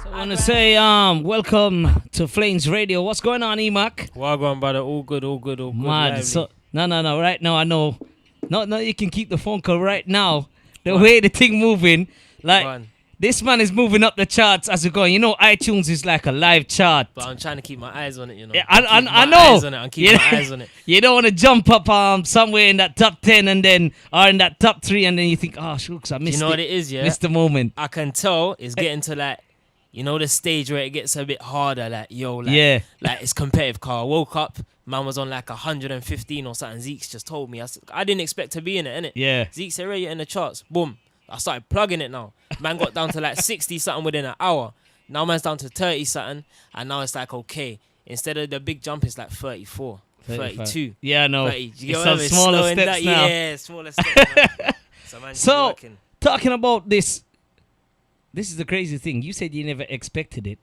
I want to say welcome to Flames Radio. What's going on, Emac? Well gone, brother. All good, all good, all good. Mad. So no. Right now, I know. No, you can keep the phone call right now. The way the thing moving, like this man is moving up the charts as we're going. You know, iTunes is like a live chart. But I'm trying to keep my eyes on it. You know. Yeah, I know. I'm keeping my eyes on it. You don't want to jump up somewhere in that top 10 and then or in that top 3 and then you think, oh shucks, I missed it. You know what it is, yeah. Missed the moment. I can tell it's getting to like. You know the stage where it gets a bit harder, like, yeah. Like it's competitive, car. I woke up, man was on like 115 or something. Zeke's just told me. I didn't expect to be in it, innit? Yeah. Zeke said, "Right, you're in the charts." Boom. I started plugging it now. Man got down to like 60 something within an hour. Now man's down to 30 something, and now it's like, okay, instead of the big jump, it's like 34, 32. Yeah, no. 30. It's some smaller steps now. Yeah, smaller steps, man. So man's working. Talking about this is the crazy thing. You said you never expected it,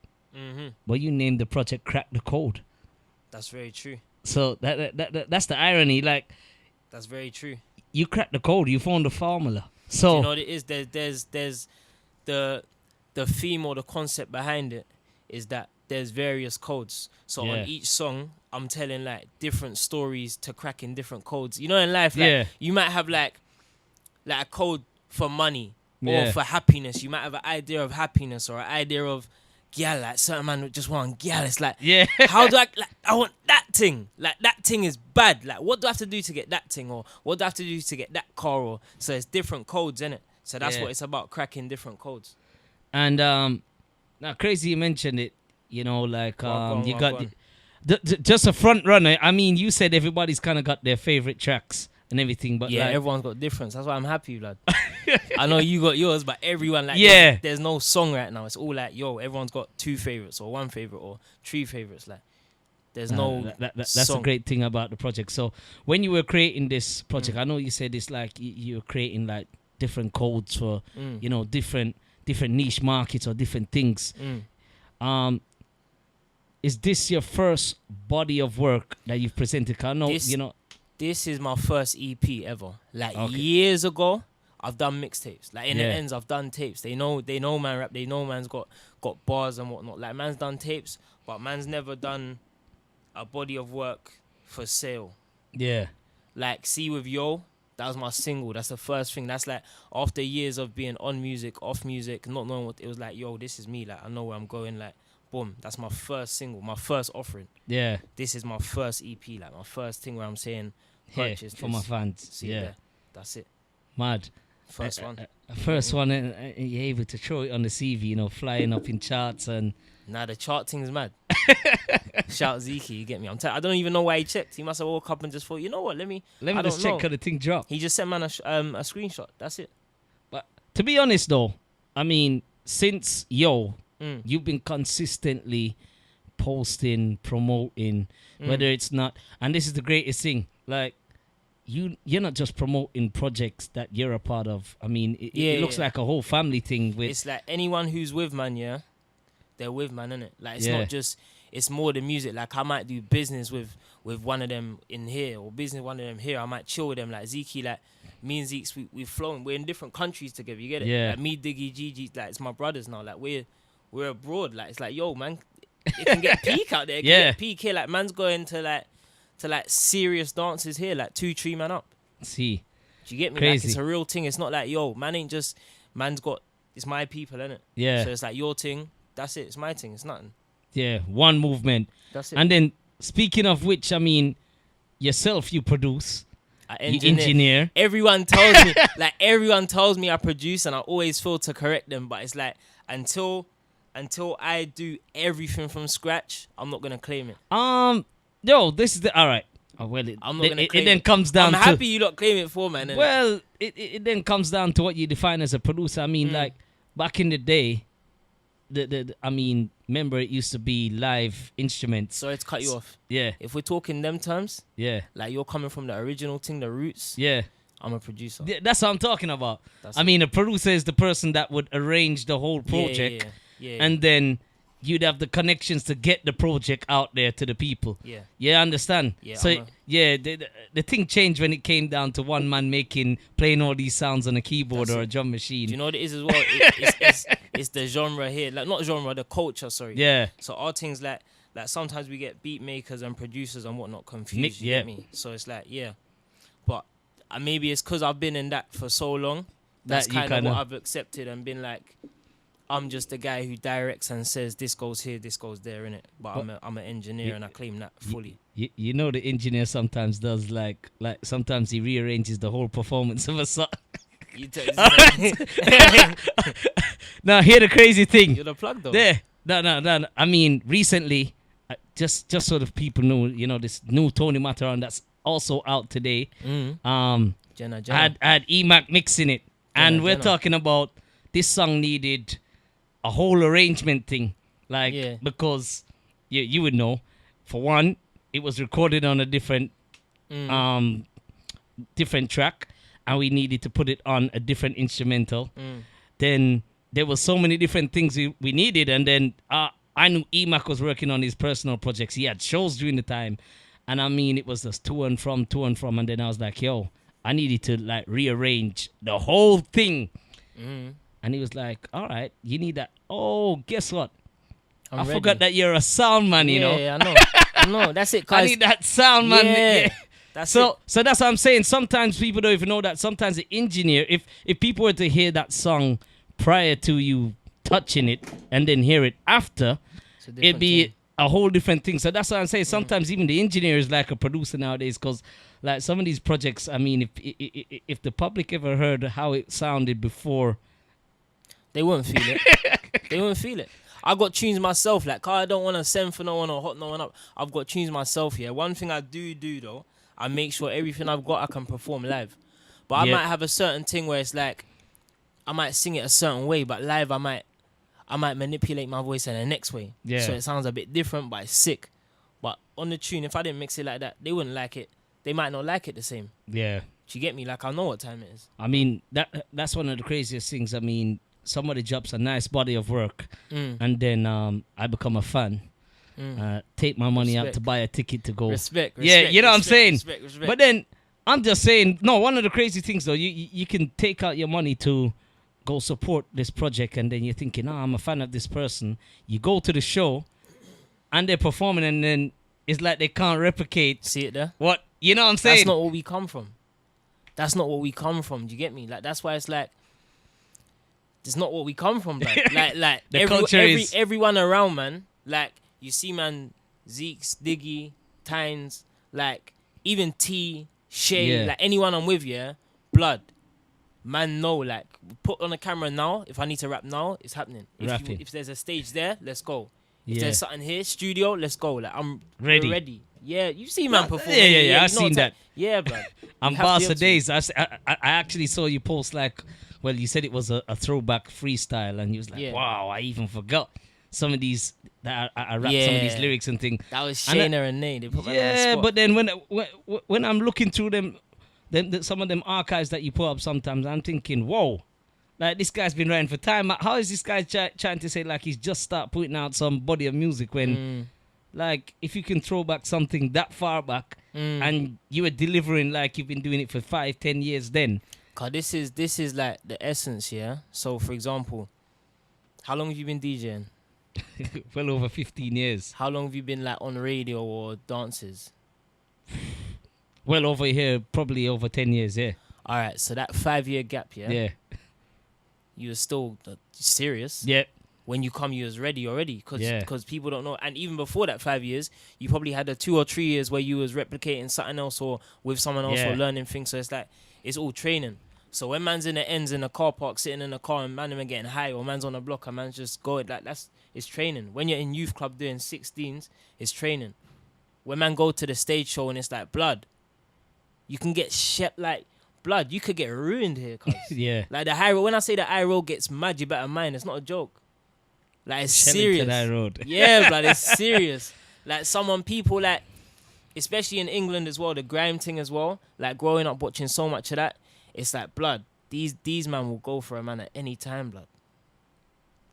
but you named the project Crack the Code. That's very true. So that's the irony. Like, that's very true. You cracked the code. You found the formula. So do you know what it is? There's the theme or the concept behind it is that there's various codes. So on each song, I'm telling like different stories to crack in different codes. You know, in life, like you might have like a code for money. Or for happiness, you might have an idea of happiness or an idea of gyal. Like certain man would just want gyal. It's like, how do I want that thing? Like that thing is bad. Like what do I have to do to get that thing? Or what do I have to do to get that car? Or so it's different codes, innit? So that's what it's about, cracking different codes. And now crazy you mentioned it. You know, like you got just a front runner. I mean, you said everybody's kind of got their favorite tracks and everything, but yeah, like, everyone's got difference. That's why I'm happy, lad. I know you got yours, but everyone like there's no song right now. It's all like everyone's got 2 favorites or 1 favorite or 3 favorites. Like there's that's a great thing about the project. So when you were creating this project, I know you said it's like you're creating like different codes for you know different niche markets or different things. Is this your first body of work that you've presented? I know this is my first EP ever. Like years ago, I've done mixtapes. Like in the ends, I've done tapes. They know man rap. They know man's got bars and whatnot. Like man's done tapes, but man's never done a body of work for sale. Yeah. Like see with Yo, that was my single. That's the first thing. That's like after years of being on music, off music, not knowing what it was like. Yo, this is me. Like I know where I'm going. Like boom, that's my first single, my first offering. Yeah. This is my first EP. Like my first thing where I'm saying. Here for my fans. See there. That's it. Mad. First one. First one, and you're able to throw it on the CV, you know, flying up in charts and. Nah, the chart thing's mad. Shout Zeke, you get me? I don't even know why he checked. He must have woke up and just thought, you know what? Let me just check how the thing dropped. He just sent man a screenshot. That's it. But to be honest, though, I mean, since you've been consistently posting, promoting, whether it's not, and this is the greatest thing, like. You're not just promoting projects that you're a part of. I mean, it looks like a whole family thing. It's like anyone who's with man, they're with man, innit? Like it's not just. It's more the music. Like I might do business with one of them in here or business with one of them here. I might chill with them. Like Zeke, like me and Zeke's, we've flown. We're in different countries together. You get it? Yeah. Like me, Diggy, Gigi, like it's my brothers now. Like we're abroad. Like it's like yo, man, it can get peak out there. It can get peak here. Like man's going to like serious dances here, like 2-3 man up. See, do you get me? Crazy. Like it's a real thing. It's not like man ain't just man's got. It's my people, innit? Yeah. So it's like your thing. That's it. It's my thing. It's nothing. Yeah, one movement. That's it. And then speaking of which, I mean, yourself, you produce. You engineer. Everyone tells me, I produce, and I always feel to correct them. But it's like until I do everything from scratch, I'm not gonna claim it. Yo, this is all right. Oh, well, it then comes down. I'm happy you don't claim it for, man. Well, it then comes down to what you define as a producer. I mean, like back in the day, I mean, remember it used to be live instruments. Sorry to cut you off. Yeah. If we're talking them terms, like you're coming from the original thing, the roots. Yeah. I'm a producer. That's what I'm talking about. I mean, a producer is the person that would arrange the whole project, and then you'd have the connections to get the project out there to the people. Yeah. Yeah, understand? Yeah, So, the thing changed when it came down to one man playing all these sounds on a keyboard or a drum machine. Do you know what it is as well? It's the genre here. Like, not genre, the culture, sorry. Yeah. So our things like sometimes we get beat makers and producers and whatnot confused. You get me? So it's like, yeah. But maybe it's because I've been in that for so long. That's kind of what I've accepted and been like, I'm just the guy who directs and says this goes here, this goes there, innit? But I'm an engineer and I claim that fully. You know the engineer sometimes does like sometimes he rearranges the whole performance of a song. Now hear the crazy thing. You're the plug though. There. No. I mean, recently, just so that people know, you know, this new Tony Mataran that's also out today. Jenna. I had EMAC mixing it. And we're talking about this song needed a whole arrangement thing. Like, because you would know, for one, it was recorded on a different track, and we needed to put it on a different instrumental. Then there was so many different things we needed, and then I knew EMAC was working on his personal projects. He had shows during the time, and I mean, it was just to and from, and then I was like, yo, I needed to like rearrange the whole thing. And he was like, all right, you need that. Oh, guess what? I forgot that you're a sound man, you know? Yeah, I know. That's it, I need that sound man. Yeah. So that's what I'm saying. Sometimes people don't even know that. Sometimes the engineer, if people were to hear that song prior to you touching it and then hear it after, it'd be a whole different thing. So that's what I'm saying. Sometimes even the engineer is like a producer nowadays, because like some of these projects, I mean, if the public ever heard how it sounded before, they wouldn't feel it. I got tunes myself. Like, I don't want to send for no one or hot no one up. I've got tunes myself. Yeah. One thing I do though, I make sure everything I've got I can perform live. But I might have a certain thing where it's like I might sing it a certain way, but live I might manipulate my voice in the next way. Yeah. So it sounds a bit different, but it's sick. But on the tune, if I didn't mix it like that, they wouldn't like it. They might not like it the same. Yeah. Do you get me? Like, I know what time it is. I mean, that's one of the craziest things. I mean, somebody drops a nice body of work, and then I become a fan. Take my money out to buy a ticket to go. Respect. Yeah, you know what I'm saying? Respect. But then I'm just saying, no, one of the crazy things though, you can take out your money to go support this project, and then you're thinking, I'm a fan of this person. You go to the show and they're performing, and then it's like they can't replicate. See it there? What? You know what I'm saying? That's not where we come from. Do you get me? Like, that's why it's like, it's not what we come from, like the culture is everyone around, man. Like, you see, man, Zeke's, Diggy, Tynes, like even T, Shay, like anyone I'm with, blood, man. No, like, put on the camera now. If I need to rap now, it's happening. If there's a stage there, let's go. If there's something here, studio, let's go. Like, I'm ready. Yeah, you see man perform. Yeah, I've seen that. Yeah, blood. Ambassador Days. I actually saw you post like, well, you said it was a throwback freestyle, and you was like, wow, I even forgot some of these that I rapped some of these lyrics and things. That was Shayna and Nate. They put me on the spot. But then when I'm looking through them, some of them archives that you put up, sometimes I'm thinking, whoa, like this guy's been writing for time. How is this guy trying to say like he's just start putting out some body of music when, like, if you can throw back something that far back and you were delivering like you've been doing it for 5-10 years then. Cause this is like the essence, yeah. So for example, how long have you been DJing? Well over 15 years. How long have you been like on radio or dances? Well over here, probably over 10 years, yeah. All right, so that 5-year gap, yeah. Yeah. You were still serious. Yeah. When you come, you was ready already, because people don't know. And even before that 5 years, you probably had a 2 or 3 years where you was replicating something else or with someone else or learning things. So it's like, it's all training. So when man's in the ends in a car park, sitting in a car, and man are getting high, or man's on a block and man's just going, like, it's training. When you're in youth club doing 16s, it's training. When man go to the stage show and it's like, blood, you can get like, blood, you could get ruined here, cuz. Yeah. Like the high road, when I say the high road gets mad, you better mind, it's not a joke. Like, it's serious. High road. Yeah, blood, it's serious. Like, people like, especially in England as well, the grime thing as well, like growing up watching so much of that, it's like, blood, these man will go for a man at any time, blood.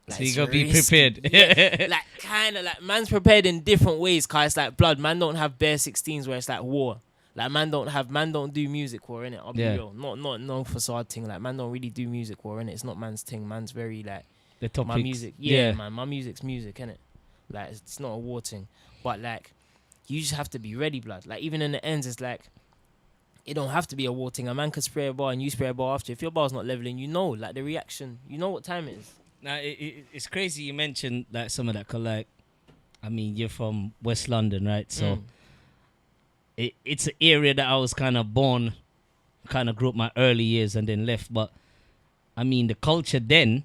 Like, So you it's gotta be risky. prepared. Yeah, like kind of like man's prepared in different ways. Cause it's like blood. Man don't have bare 16s where it's like war. Like man don't do music war in it. I'll be real. Not facade thing. Like man don't really do music war in it. It's not man's thing. Man's very like The topics. my music. Yeah, man. My music's music in it. Like it's not a war thing. But like you just have to be ready, blood. Like even in the ends, it's like it don't have to be a war thing. A man could spray a bar and you spray a bar after. If your bar's not leveling, you know, like the reaction. You know what time it is. Now it's crazy you mentioned like some of that. Cause like, I mean, you're from West London, right? So it's an area that I was kind of born, kind of grew up my early years and then left. But I mean, the culture then,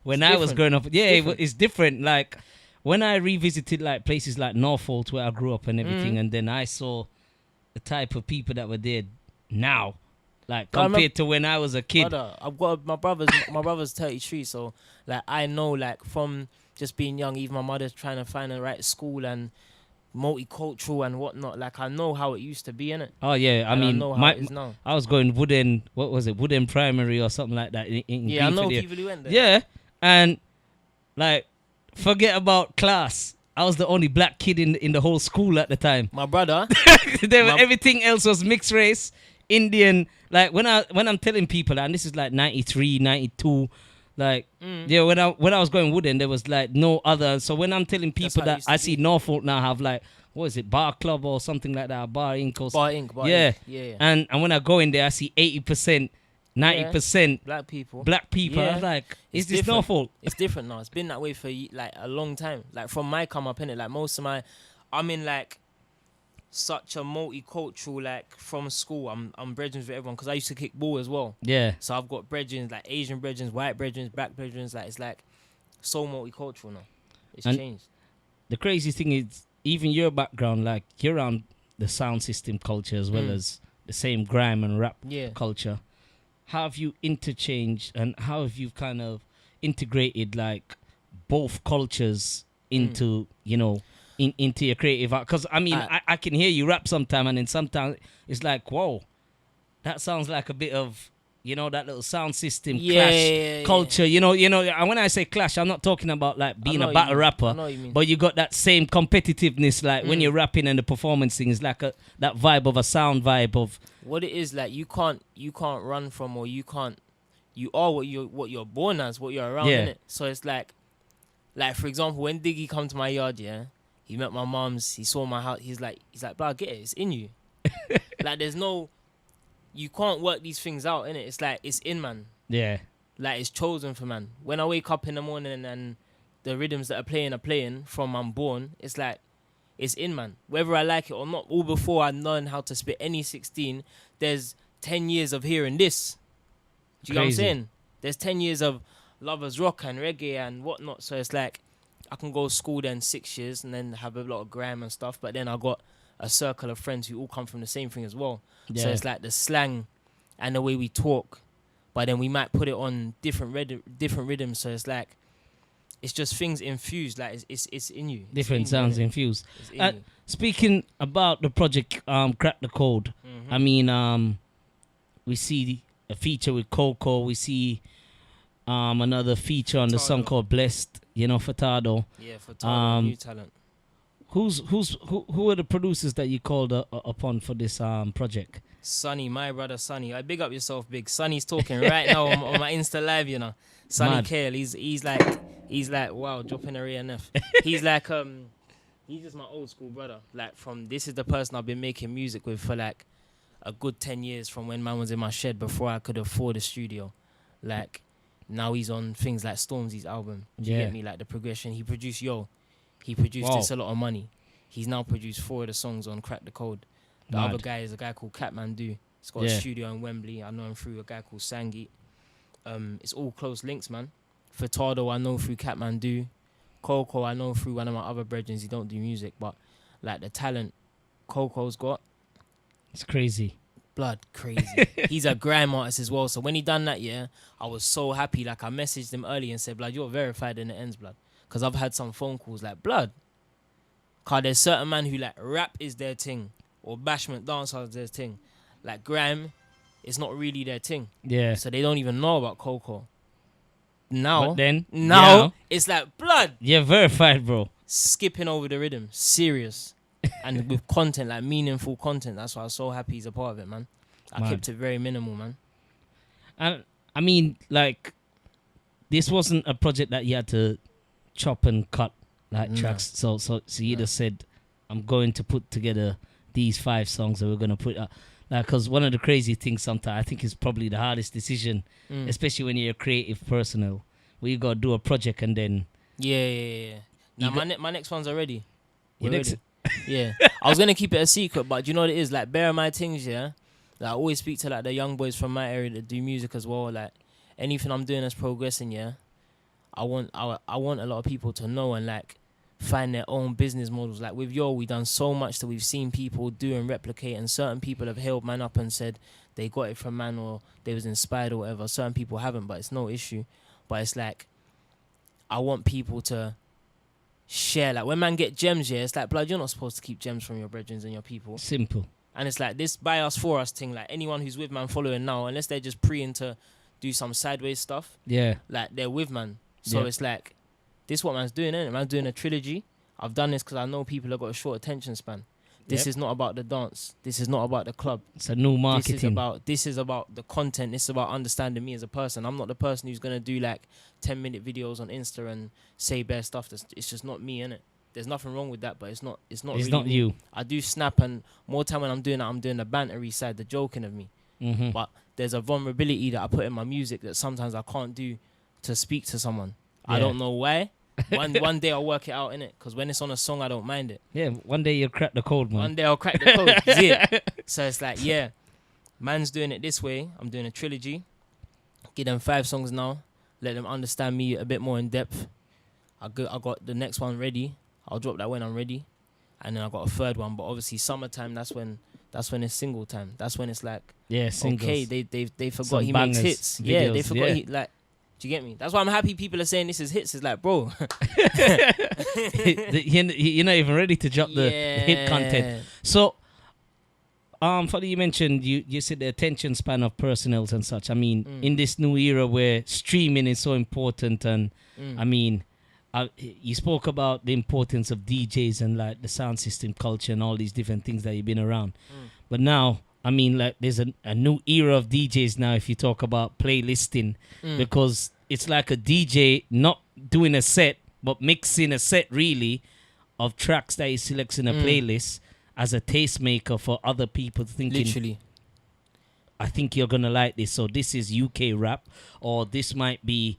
when I was growing up, it's different. Like when I revisited like places like Norfolk where I grew up and everything, and then I saw the type of people that were there now. Like compared to when I was a kid. Brother, I've got my brother's 33, so like I know like from just being young, even my mother's trying to find the right school and multicultural and whatnot. Like I know how it used to be, innit? Oh yeah, I mean, know how it is now. I was going Wooden Primary or something like that. In I know people who went there. Yeah, and like forget about class. I was the only black kid in the whole school at the time. My brother, everything else was mixed race, Indian. Like when I'm telling people, and this is like 93, 92, like when I was going Wooden, there was like no other. So when I'm telling people that I see Norfolk now have like what is it, Bar Club or something like that, Bar Inc. Bar Inc. Yeah. And when I go in there, I see 80%, 90% black people. I was like, is this different. Norfolk? It's different now. It's been that way for like a long time. Like from my come up in it, like I'm in like such a multicultural, like from school I'm brethren with everyone because I used to kick ball as well. Yeah. So I've got brethren like Asian brethren, white brethren, black brethren. Like it's like so multicultural now. It's changed. The crazy thing is even your background, like you're around the sound system culture as well as the same grime and rap culture. How have you interchanged and how have you kind of integrated like both cultures into into your creative art? Because I mean, I can hear you rap sometime, and then sometimes it's like, whoa, that sounds like a bit of that little sound system clash culture. And when I say clash, I'm not talking about like being a battle rapper, but you got that same competitiveness, like when you're rapping and the performance thing is like that vibe of a sound vibe of what it is. Like you can't run from, or you are what you're born as, what you're around, innit? So it's like for example, when Diggy come to my yard, he met my mom's, he saw my house, he's like, bro, get it, it's in you. Like there's no, you can't work these things out, innit? It's like, it's in, man. Yeah. Like it's chosen for man. When I wake up in the morning and the rhythms that are playing from I'm born, it's like, it's in, man. Whether I like it or not, all before I learn how to spit any 16, there's 10 years of hearing this. Do you know what I'm saying? There's 10 years of lovers rock and reggae and whatnot. So it's like, I can go to school then 6 years and then have a lot of grime and stuff. But then I got a circle of friends who all come from the same thing as well. Yeah. So it's like the slang and the way we talk. But then we might put it on different rhythms. So it's like, it's just things infused. Like it's in you. Different sounds infused. You. Speaking about the project, Crack the Code. I mean, we see a feature with Coco. We see another feature on the song called Blessed, Furtado. Yeah, Furtado, new talent. Who are the producers that you called upon for this project? Sonny, my brother Sonny. I big up yourself, big. Sonny's talking right now on my Insta Live, Sonny Kale, he's like, wow, dropping a RNF. He's like, he's just my old school brother. Like this is the person I've been making music with for like a good 10 years from when man was in my shed before I could afford a studio. Like, now he's on things like Stormzy's album. Do you get me? Like the progression. He produced It's a Lot of Money. He's now produced 4 of the songs on Crack the Code. The other guy is a guy called Catmandu. He's got a studio in Wembley. I know him through a guy called Sangeet. It's all close links, man. Furtado, I know through Catmandu. Coco, I know through one of my other brethren. He don't do music, but like the talent Coco's got, it's crazy. Blood, crazy. He's a grime artist as well. So when he done that, I was so happy. Like I messaged him early and said, blood, you're verified in the ends, blood. Because I've had some phone calls like, blood. Because there's certain man who like rap is their thing. Or bashment dancehall is their thing. Like grime, it's not really their thing. Yeah. So they don't even know about Coco. Now, But then, now it's like blood. You're verified, bro. Skipping over the rhythm, serious, and with content, like meaningful content. That's why I was so happy he's a part of it, man. I kept it very minimal, man. And I mean, like, this wasn't a project that you had to chop and cut like tracks. So you just said, I'm going to put together these 5 songs that we're gonna put out. Like, cause one of the crazy things sometimes I think is probably the hardest decision, especially when you're a creative personnel, where you gotta do a project and then Now my next one's already. Your next, Yeah, I was gonna keep it a secret, but do you know what it is? Like, bear in my things, yeah. Like, I always speak to like the young boys from my area that do music as well. Like, anything I'm doing that's progressing, yeah. I want a lot of people to know and like find their own business models. Like with we done so much that we've seen people do and replicate, and certain people have held man up and said they got it from man or they was inspired or whatever. Certain people haven't, but it's no issue. But it's like, I want people to share. Like, when man get gems, yeah, it's like, blood, you're not supposed to keep gems from your brethren and your people. Simple. And it's like this by us for us thing. Like, anyone who's with man following now, unless they're just preying to do some sideways stuff, like, they're with man. So it's like, this is what man's doing, innit? Man's doing a trilogy. I've done this because I know people have got a short attention span. This is not about the dance. This is not about the club. It's a new marketing. This is about the content. This is about understanding me as a person. I'm not the person who's gonna do like 10-minute videos on Insta and say bare stuff. It's just not me, innit? There's nothing wrong with that, but it's not. It's really not me. you. I do snap, and more time when I'm doing that, I'm doing the bantery side, the joking of me. But there's a vulnerability that I put in my music that sometimes I can't do to speak to someone. I don't know why. One day I'll work it out, innit? Because when it's on a song, I don't mind it. Yeah, one day you'll crack the code, man. One day I'll crack the code. See it? So it's like, man's doing it this way. I'm doing a trilogy. Give them 5 songs now. Let them understand me a bit more in depth. I got the next one ready. I'll drop that when I'm ready. And then I got a 3rd one. But obviously summertime, that's when it's single time. That's when it's like, singles. Okay, they forgot Some he bangers, makes hits. videos, They forgot he like. Do you get me? That's why I'm happy people are saying this is hits. It's like, bro. You're not even ready to drop the hit content. So, funny you mentioned, you said the attention span of personnels and such. I mean, in this new era where streaming is so important, and I mean, you spoke about the importance of DJs and like the sound system culture and all these different things that you've been around. But now, I mean, like, there's a new era of DJs now if you talk about playlisting, because it's like a DJ not doing a set, but mixing a set, really, of tracks that he selects in a playlist as a tastemaker for other people thinking, literally, I think you're going to like this. So this is UK rap, or this might be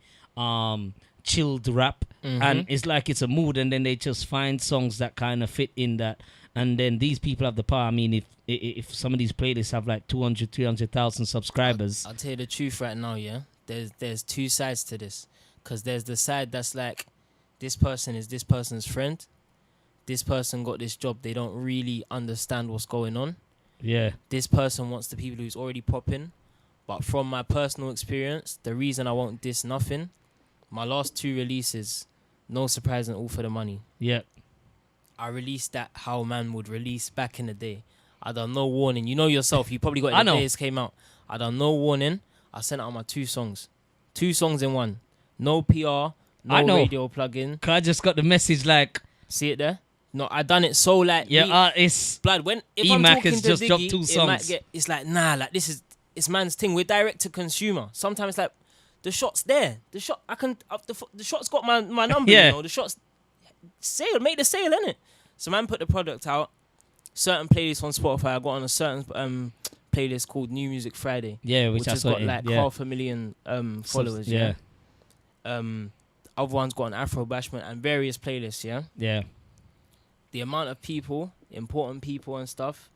chilled rap. And it's like it's a mood, and then they just find songs that kind of fit in that. And then these people have the power. I mean, if some of these playlists have like 200, 300,000 subscribers. I'll tell you the truth right now, yeah? There's 2 sides to this. Because there's the side that's like, this person is this person's friend. This person got this job. They don't really understand what's going on. Yeah. This person wants the people who's already popping. But from my personal experience, the reason I won't diss nothing, my last 2 releases, no surprise and all for the money. Yeah. I released that how man would release back in the day. I done no warning. You know yourself. You probably got it the day it came out. I done no warning. I sent out my 2 songs. 2 songs in one. No PR. No radio plug-in. Cause I just got the message like... See it there? No, I done it so like... Yeah, it's... Blood, if I'm talking to just Diggy, dropped 2 songs. It's like, nah, like this is... It's man's thing. We're direct to consumer. Sometimes it's like, the shot's there. The shot, I can... the shot's got my number, you know? The shot's... Sale, make the sale, innit? So man put the product out. Certain playlists on Spotify. I got on a certain playlist called New Music Friday. Yeah, which has got like 500,000 followers. Yeah. Other ones got an Afro Bashment and various playlists. Yeah. Yeah. The amount of people, important people and stuff,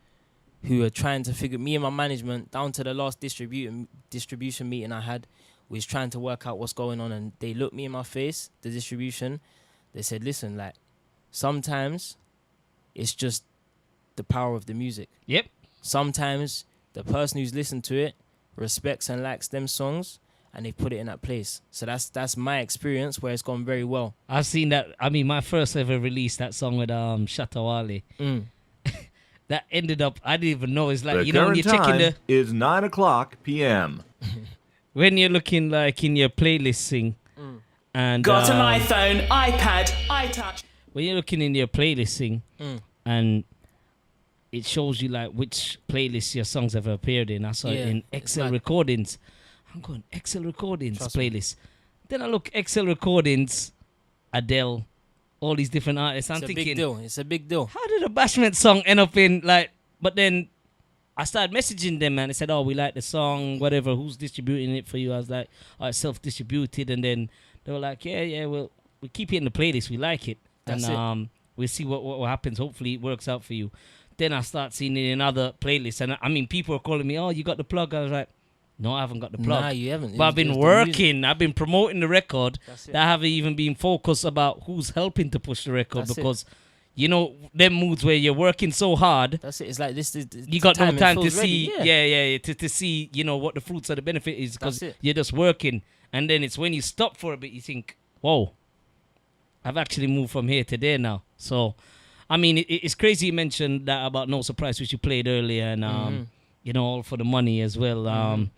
who are trying to figure, me and my management, down to the last distribution meeting I had, was trying to work out what's going on, and they looked me in my face, the distribution. They said, listen, like, sometimes it's just the power of the music. Yep. Sometimes the person who's listened to it respects and likes them songs, and they put it in that place. So that's my experience where it's gone very well. I've seen that. I mean, my first ever release, that song with Shatawale. That ended up, I didn't even know. It's like, the you know, when you're checking the... is 9:00 p.m. When you're looking like in your playlist thing, And got an iPhone, iPad, iTouch. when you're looking in your playlisting and it shows you like which playlists your songs have appeared in. I saw it in Excel Recordings. I'm going Excel Recordings playlist. Then I look Excel Recordings, Adele, all these different artists. I'm thinking, big deal. It's a big deal. How did a Bashment song end up in like? But then I started messaging them and they said, "Oh, we like the song, whatever. Who's distributing it for you?" I was like, "Oh, it's self-distributed." And then they were like, "Yeah, well, we keep it in the playlist. We like it, That's and we'll see what happens. Hopefully, it works out for you." Then I start seeing it in other playlists, and I mean, people are calling me, "Oh, you got the plug?" I was like, "No, I haven't got the plug." Nah, you haven't. But I've been working. I've been promoting the record. That I haven't even been focused about who's helping to push the record because, you know, them moods where you're working so hard. That's it. It's like this. You got no time to see. To see, you know, what the fruits of the benefit is because you're just working. And then it's when you stop for a bit, you think, whoa, I've actually moved from here to there now. So, I mean, it's crazy you mentioned that about No Surprise, which you played earlier, and, you know, All for the Money as well.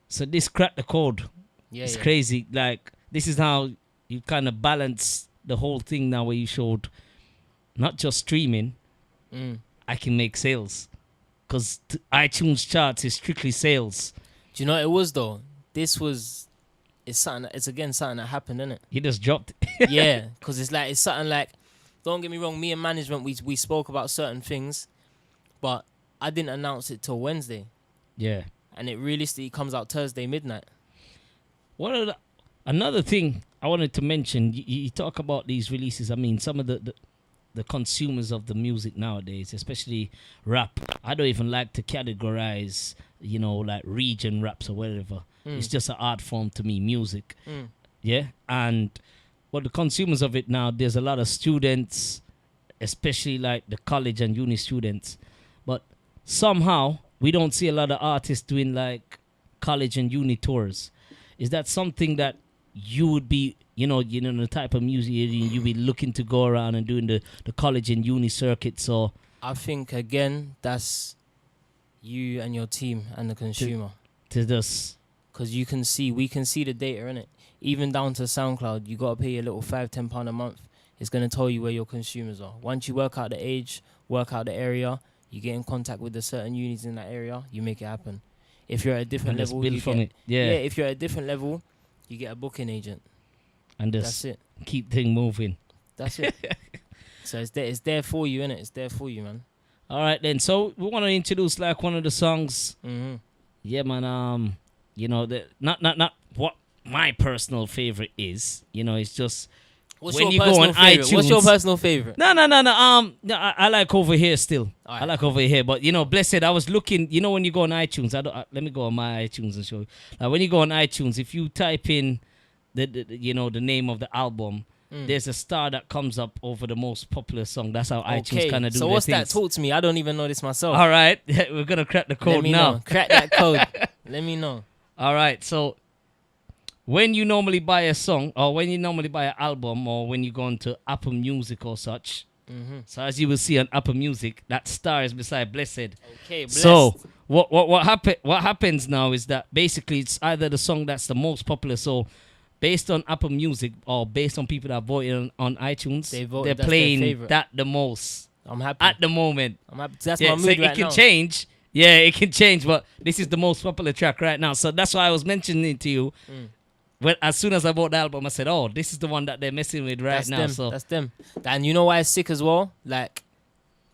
So this cracked the code. It's crazy. Like, this is how you kind of balance the whole thing now where you showed not just streaming, I can make sales. Because iTunes charts is strictly sales. Do you know what it was, though? It's again something that happened, isn't it? He just dropped it. Yeah, because it's something like, don't get me wrong, me and management, we spoke about certain things, but I didn't announce it till Wednesday. Yeah. And it realistically comes out Thursday midnight. Another thing I wanted to mention, you talk about these releases. I mean, some of the consumers of the music nowadays, especially rap, I don't even like to categorize, you know, like region raps or whatever. It's just an art form to me, music. Yeah. And the consumers of it now, there's a lot of students, especially like the college and uni students. But somehow we don't see a lot of artists doing like college and uni tours. Is that something that you would be, you know, the type of music you'd be looking to go around and doing the college and uni circuit? So I think, again, that's you and your team and the consumer. To just... Because we can see the data, innit? Even down to SoundCloud, you got to pay a little £5-10 a month. It's going to tell you where your consumers are. Once you work out the age, work out the area, you get in contact with the certain unis in that area, you make it happen. If you're at a different level, if you're at a different level, you get a booking agent. And that's it. Keep things moving. That's it. So it's there for you, innit? It's there for you, man. All right, then. So we want to introduce like one of the songs. Yeah, man. You know, not what my personal favorite is. You know, it's just when you go on iTunes. What's your personal favorite? No. I like Over Here still. Right. I like Over Here, but you know, Blessed. I was looking. You know, when you go on iTunes, let me go on my iTunes and show you. Like when you go on iTunes, if you type in the name of the album, there's a star that comes up over the most popular song. That's how iTunes kind of do. So what's that? Talk to me. I don't even know this myself. All right, we're gonna crack the code now. Know. Crack that code. Let me know. All right, so when you normally buy a song, or when you normally buy an album, or when you go into Apple Music or such, so as you will see on Apple Music, that star is beside Blessed. Okay, Blessed. So what happens now is that basically it's either the song that's the most popular. So based on Apple Music or based on people that voted on iTunes, they're playing that the most. I'm happy at the moment. I'm happy. That's my mood right now. It can change. Yeah, it can change, but this is the most popular track right now. So that's why I was mentioning it to you. When as soon as I bought the album, I said, "Oh, this is the one that they're messing with right now." So that's them. And you know why it's sick as well? Like,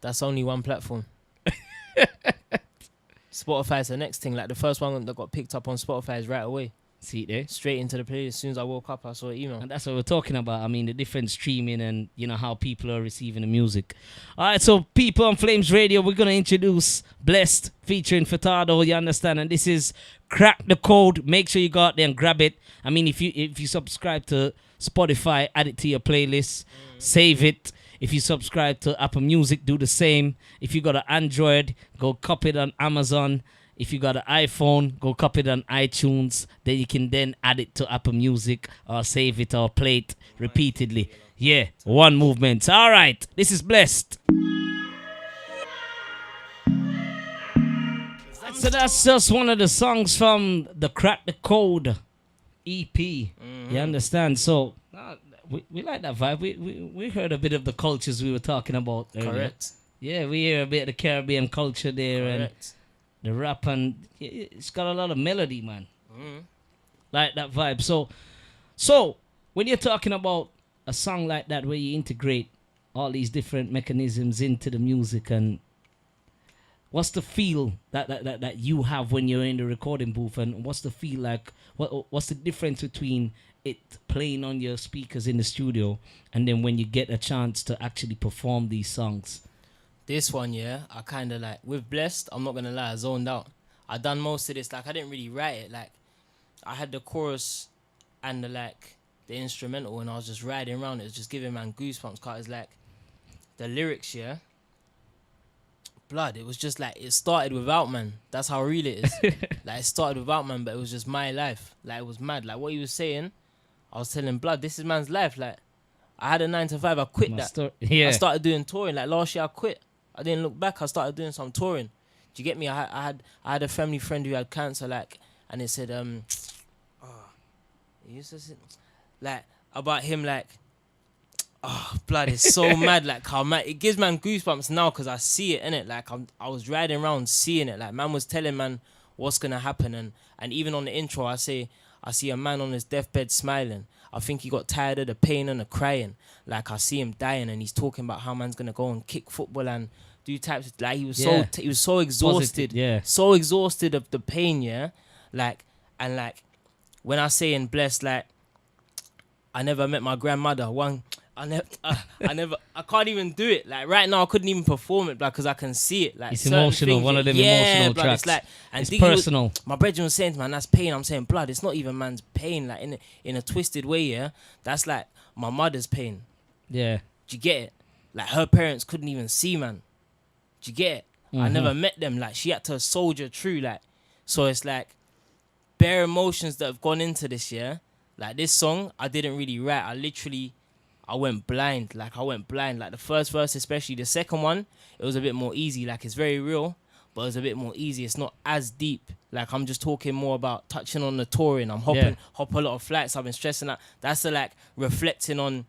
that's only one platform. Spotify's the next thing. Like the first one that got picked up on Spotify is right away. See it there? Straight into the playlist. As soon as I woke up, I saw an email. And that's what we're talking about. I mean, the different streaming and, you know, how people are receiving the music. All right, so people on Flames Radio, we're going to introduce Blessed featuring Furtado, you understand? And this is Crack the Code. Make sure you go out there and grab it. I mean, if you subscribe to Spotify, add it to your playlist, save it. If you subscribe to Apple Music, do the same. If you got an Android, go copy it on Amazon. If you got an iPhone, go copy it on iTunes. Then you can then add it to Apple Music or save it or play it repeatedly. Yeah, one movement. All right, this is Blessed. So that's just one of the songs from the Crack the Code EP. You understand? So we like that vibe. We heard a bit of the cultures we were talking about earlier. Correct. Yeah, we hear a bit of the Caribbean culture there and the rap, and it's got a lot of melody, man. Like that vibe. So when you're talking about a song like that where you integrate all these different mechanisms into the music, and what's the feel that you have when you're in the recording booth, and what's the feel like? What's the difference between it playing on your speakers in the studio and then when you get a chance to actually perform these songs? This one, yeah, I kind of like, with Blessed, I'm not going to lie, I zoned out. I done most of this, like, I didn't really write it. Like, I had the chorus and the instrumental, and I was just riding around it. It was just giving man goosebumps, because it's like, the lyrics, yeah, blood, it was just like, it started without man. That's how real it is. Like, it started without man, but it was just my life. Like, it was mad. Like, what he was saying, I was telling blood, this is man's life. Like, I had a 9 to 5, I quit that. I started doing touring. Like, last year I quit. I didn't look back. I started doing some touring. Do you get me? I had a family friend who had cancer, like, and it said, he used to say, like, about him, like, oh, blood, it's so mad. Like, how mad, it gives man goosebumps now because I see it, innit? Like, I was riding around seeing it. Like, man was telling man what's gonna happen, and even on the intro, I see a man on his deathbed smiling. I think he got tired of the pain and the crying. Like, I see him dying, and he's talking about how man's gonna go and kick football and do types of, like, he was so exhausted. Positive, so exhausted of the pain, yeah. Like, and like, when I say in Blessed, like, I never met my grandmother. I can't even do it. Like, right now, I couldn't even perform it, like, because I can see it. Like, it's emotional, things, one of them emotional blood, tracks. It's like, and it's personal. My brethren was saying, man, that's pain. I'm saying, blood, it's not even man's pain. Like, in a twisted way, yeah. That's like my mother's pain. Yeah. Do you get it? Like, her parents couldn't even see, man. Do you get it? I never met them. Like, she had to soldier through. Like, so it's like bare emotions that have gone into this, yeah. Like, this song, I didn't really write. I went blind. Like, the first verse, especially. The second one, it was a bit more easy. Like, it's very real, but it's a bit more easy. It's not as deep. Like, I'm just talking more about touching on the touring. I'm hop a lot of flights. I've been stressing that. That's the, like, reflecting on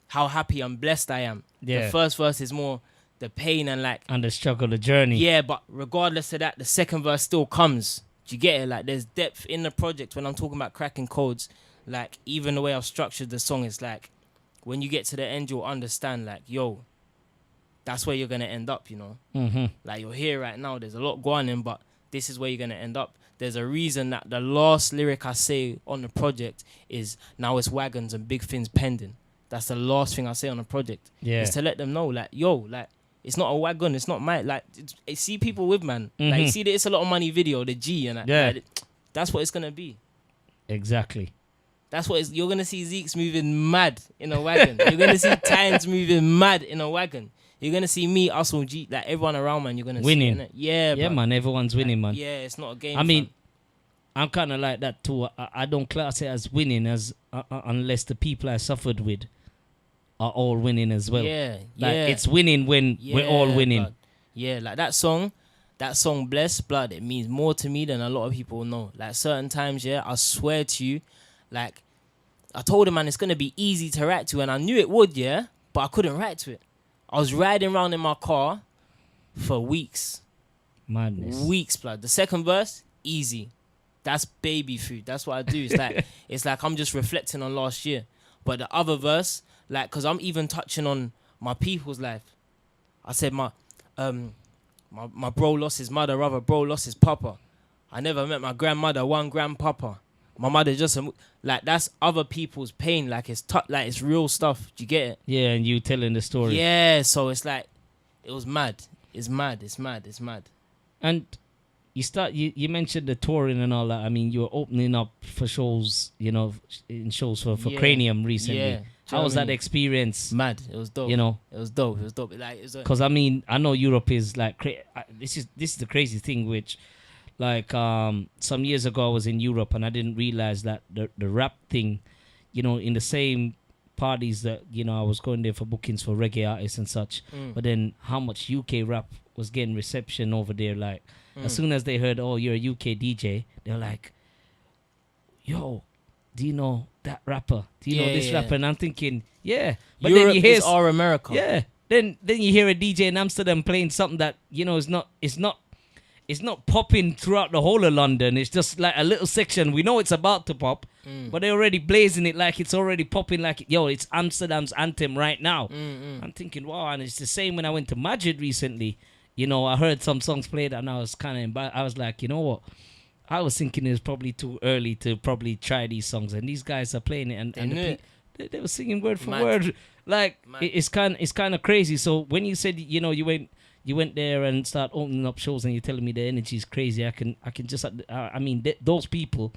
how happy and blessed I am. Yeah. The first verse is more the pain and, like, and the struggle, the journey. Yeah, but regardless of that, the second verse still comes. Do you get it? Like, there's depth in the project when I'm talking about cracking codes. Like, even the way I've structured the song is like, when you get to the end, you'll understand, like, yo, that's where you're going to end up, you know? Like, you're here right now, there's a lot going on, but this is where you're going to end up. There's a reason that the last lyric I say on the project is, now it's wagons and big things pending. That's the last thing I say on the project. Yeah. Is to let them know, like, yo, like, it's not a wagon, it's not my, like, see people with, man. Like, you see the It's a Lot of Money video, the G, and like, that's what it's going to be. Exactly. That's what you're going to see Zeke's moving mad in a wagon. You're going to see Tynes moving mad in a wagon. You're going to see me, Ustle, G, like, everyone around, man, you're going to see it. Yeah, man, everyone's winning, man. Yeah, it's not a game. I mean, I'm kind of like that too. I don't class it as winning as unless the people I suffered with are all winning as well. Yeah, like, it's winning when we're all winning. Blood. Yeah, like that song Blessed, blood, it means more to me than a lot of people know. Like, certain times, yeah, I swear to you, like, I told him, man, it's going to be easy to write to, and I knew it would, yeah, but I couldn't write to it. I was riding around in my car for weeks. Madness. Weeks, blood. The second verse, easy. That's baby food. That's what I do. It's like I'm just reflecting on last year. But the other verse, like, because I'm even touching on my people's life. I said my bro lost his mother, other bro lost his papa. I never met my grandmother, one grandpapa. My mother just, like, that's other people's pain. Like, it's like, it's real stuff. Do you get it? Yeah, and you telling the story. Yeah, so it's like, it was mad. It's mad. And you mentioned the touring and all that. I mean, you were opening up for shows, you know, in shows for Cranium recently. Yeah. How was that experience? Mad. It was dope. You know? It was dope. Like, because, I mean, I know Europe is like, this is the crazy thing, which, like, some years ago I was in Europe and I didn't realize that the rap thing, you know, in the same parties that, you know, I was going there for bookings for reggae artists and such, but then how much UK rap was getting reception over there. Like, as soon as they heard, oh, you're a UK DJ, they're like, yo, do you know that rapper? Do you know this rapper? And I'm thinking, yeah. But Europe then you hear is our America. Yeah. Then you hear a DJ in Amsterdam playing something that, you know, is not popping throughout the whole of London. It's just like a little section. We know it's about to pop, but they're already blazing it like it's already popping like, yo, it's Amsterdam's anthem right now. I'm thinking, wow, and it's the same when I went to Madrid recently. You know, I heard some songs played and I was kind of, I was like, you know what? I was thinking it was probably too early to probably try these songs. And these guys are playing it and they were singing word for word. Like, it's kind of crazy. So when you said, you know, you went there and start opening up shows and you're telling me the energy is crazy, I can just, I mean, those people,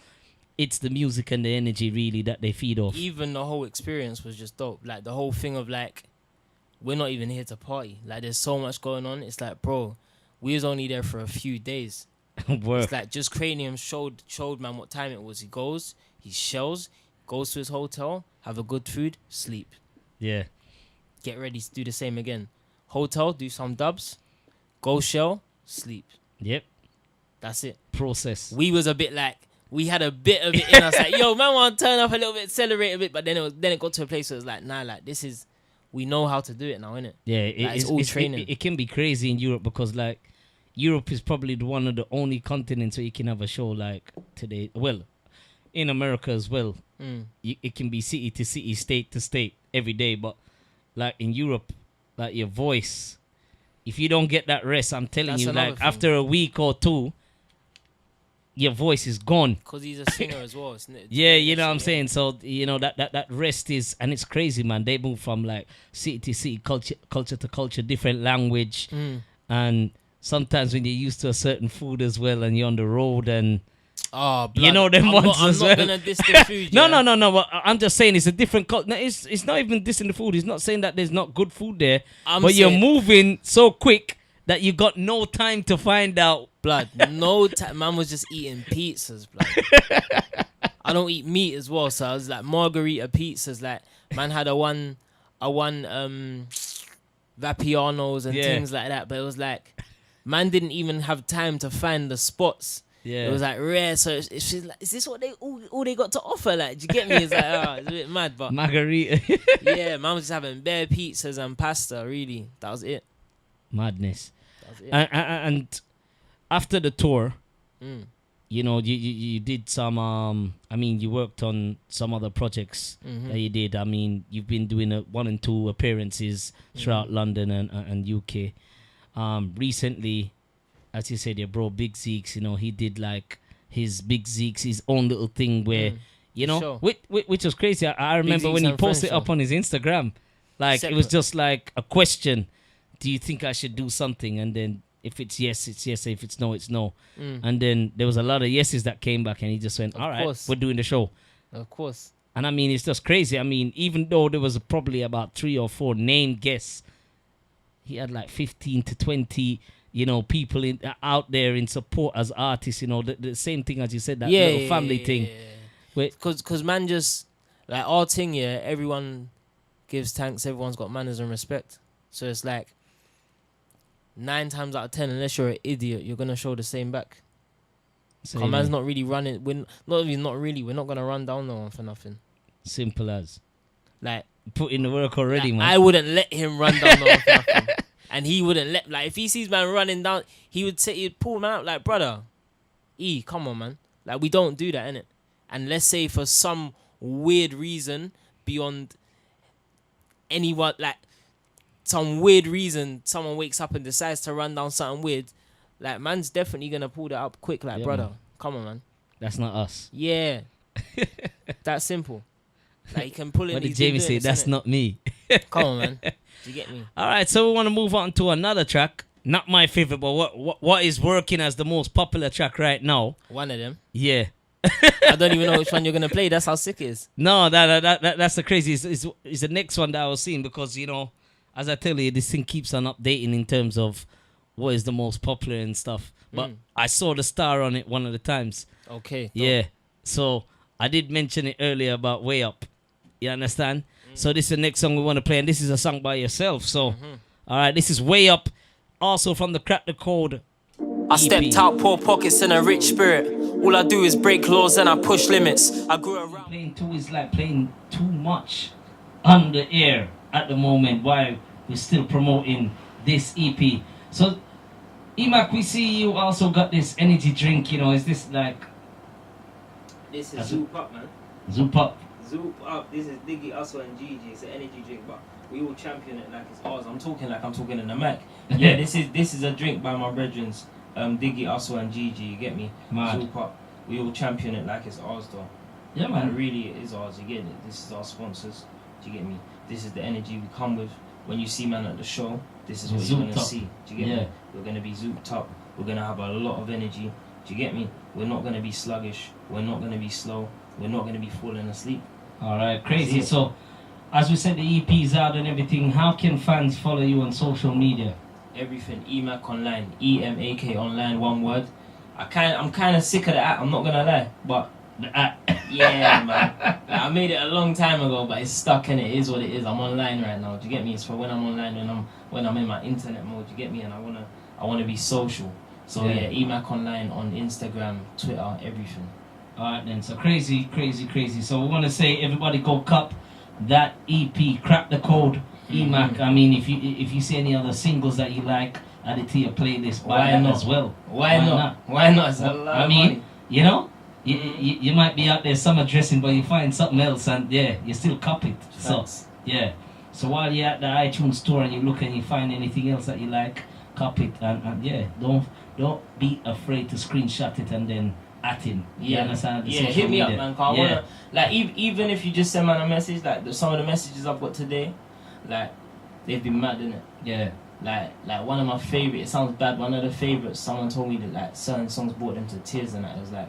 it's the music and the energy really that they feed off. Even the whole experience was just dope. Like the whole thing of like, we're not even here to party. Like there's so much going on. It's like, bro, we was only there for a few days. It's like just Cranium showed man what time it was. He goes, he shells, goes to his hotel, have a good food, sleep. Yeah. Get ready to do the same again. Hotel, do some dubs, go shell, sleep. Yep. That's it. Process. We was a bit like, we had a bit of it in us like, yo, man, want to turn up a little bit, celebrate a bit, but then it got to a place where it's like, nah, like this is, we know how to do it now, innit? Yeah, like, it's all training. It can be crazy in Europe because like Europe is probably one of the only continents where you can have a show like today. Well, in America as well, it can be city to city, state to state every day, but like in Europe, like your voice, if you don't get that rest, I'm telling you, like thing. After a week or two, your voice is gone. Because he's a singer as well, isn't it? Yeah, you know what I'm saying? So, you know, that rest is, and it's crazy, man. They move from like city to city, culture to culture, different language. And sometimes when you're used to a certain food as well and you're on the road and, you know them ones as well. I'm not going to diss the food, No. But I'm just saying it's a different culture. No, it's not even dissing the food. It's not saying that there's not good food there. But you're moving so quick that you got no time to find out. Blood, no time. Man was just eating pizzas, blood. I don't eat meat as well, so I was like margarita pizzas. Like, man had a one Vapianos and things like that. But it was like, man didn't even have time to find the spots. Yeah. It was like rare, so it's like, is this what they all they got to offer? Like, do you get me? It's like, it's a bit mad, but margarita. Yeah, man was just having bare pizzas and pasta. Really, that was it. Madness. That was it. And after the tour, you know, you did some. I mean, you worked on some other projects that you did. I mean, you've been doing 1 and 2 appearances throughout London and UK. Recently, as you said, your bro Big Zeeks, you know, he did like his Big Zeeks, his own little thing where, you know, which was crazy. I remember when he posted up on his Instagram, like it was just like a question. Do you think I should do something? And then if it's yes, it's yes. If it's no, it's no. And then there was a lot of yeses that came back and he just went, all right, we're doing the show. Of course. And I mean, it's just crazy. I mean, even though there was probably about 3 or 4 named guests, he had like 15 to 20, you know, people out there in support as artists, you know, the same thing as you said, that little family thing. Because man just, like our thing, everyone gives thanks, everyone's got manners and respect. So it's like, 9 times out of 10, unless you're an idiot, you're going to show the same back. Man's not really running, we're not going to run down no one for nothing. Simple as. Like, put in the work already, man. I wouldn't let him run down no one for nothing. And he wouldn't let, like, if he sees man running down, he'd pull man out like, brother, come on, man. Like, we don't do that, innit? And let's say for some weird reason, beyond anyone, like, some weird reason, someone wakes up and decides to run down something weird, like, man's definitely going to pull that up quick, like, brother, man. Come on, man. That's not us. Yeah. That's simple. Like, he can pull in. What did Jamie say? That's not me. Come on, man. Do you get me? All right, so we want to move on to another track. Not my favorite, but what is working as the most popular track right now? One of them. Yeah. I don't even know which one you're gonna play. That's how sick it is. No, that's the crazy. It's the next one that I was seeing because, you know, as I tell you, this thing keeps on updating in terms of what is the most popular and stuff. But I saw the star on it one of the times. Okay. Yeah. So I did mention it earlier about Way Up. You understand? So this is the next song we want to play, and this is a song by yourself. So, all right, this is Way Up, also from the Crack the Code I stepped out, poor pockets and a rich spirit. All I do is break laws and I push limits. I grew around. Playing too is like playing too much on the air at the moment while we're still promoting this EP. So, Emac, we see you also got this energy drink, you know, is this like... This is Zoop Up, man. Zoop Up. Zoop Up. This is Diggy, Ustle and Gigi. It's an energy drink, but we will champion it like it's ours. I'm talking in the mic. Yeah, this is a drink by my brethrens, Diggy, Ustle and Gigi. You get me? Mad. Zoop Up. We will champion it like it's ours, though. Yeah, man. And really, it is ours. You get it? This is our sponsors. Do you get me? This is the energy we come with. When you see man at the show, this is what you're gonna see. Do you get me? We're gonna be zooped up. We're gonna have a lot of energy. Do you get me? We're not gonna be sluggish. We're not gonna be slow. We're not gonna be falling asleep. All right, crazy. So, as we said, the EP's out and everything. How can fans follow you on social media? Everything. EMAC online. EMAK online. One word. I'm kind of sick of the app. I'm not gonna lie, but the app. Yeah, man. Like, I made it a long time ago, but it's stuck and it is what it is. I'm online right now. Do you get me? It's for when I'm online, when I'm in my internet mode. Do you get me? And I wanna be social. So yeah, EMAC online on Instagram, Twitter, everything. Alright then, so crazy. So we want to say everybody go cop that EP, crack the code EMAC. I mean, if you see any other singles that you like, add it to your playlist. Buy them as well. Why not? Why not? It's a lot I of mean, money. you know, you might be out there summer dressing, but you find something else, and you still cop it. Thanks. So yeah. So while you're at the iTunes store and you look and you find anything else that you like, cop it, and don't be afraid to screenshot it and then at him. Yeah, hit me up, man. Cause I wanna, like, even if you just send man a message, like some of the messages I've got today, like they've been mad, innit? Yeah. Like one of my favorite. It sounds bad. One of the favorites. Someone told me that like certain songs brought them to tears, and it was like,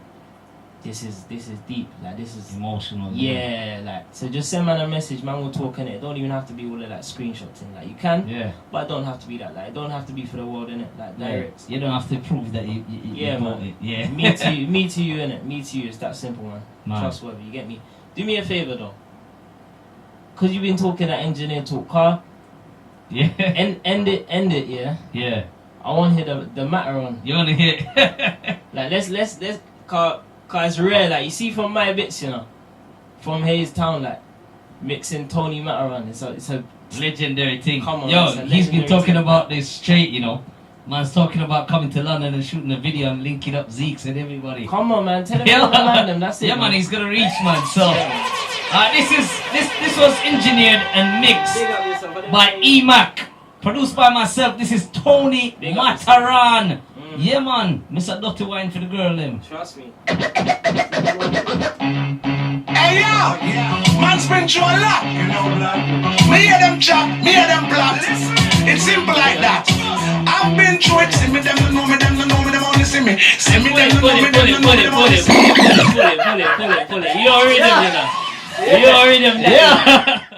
this is deep. Like this is emotional. Yeah, like so. Just send man a message, man. We'll talk in it. Don't even have to be all of like screenshots and like you can. Yeah. But it don't have to be that. Like it don't have to be for the world, innit? Like direct. You don't have to prove that you bought it. Yeah. Me to you, innit? Me to you. It's that simple, man. Trustworthy. You get me? Do me a favor though. Cause you've been talking that engineer talk, car. Yeah. End it. Yeah. Yeah. I want to hear the matter on. You want to hear? Like let's cause it's rare. Like you see from my bits, you know, from Hayes Town, like mixing Tony Matteron. It's a legendary thing. Come on, yo, he's been talking about this straight, you know. Man's talking about coming to London and shooting a video and linking up Zeeks and everybody. Come on, man. Tell him to remind them. That's it. Yeah, man. He's gonna reach, man. So, this was engineered and mixed by EMAC, produced by myself. This is Tony Matteron. Yeah, man. Mr. Dirty Wine for the girl, them. Trust me. Hey, yo! Man's been through a lot. You know, blood. Me hear them chop, me hear them plot. It's simple like that. I've been through it. See me, them don't know me, them don't know me, them only see me. See me, them don't know me, them don't know me, them only see me. Pull it. You already done that. You already done that. Yeah.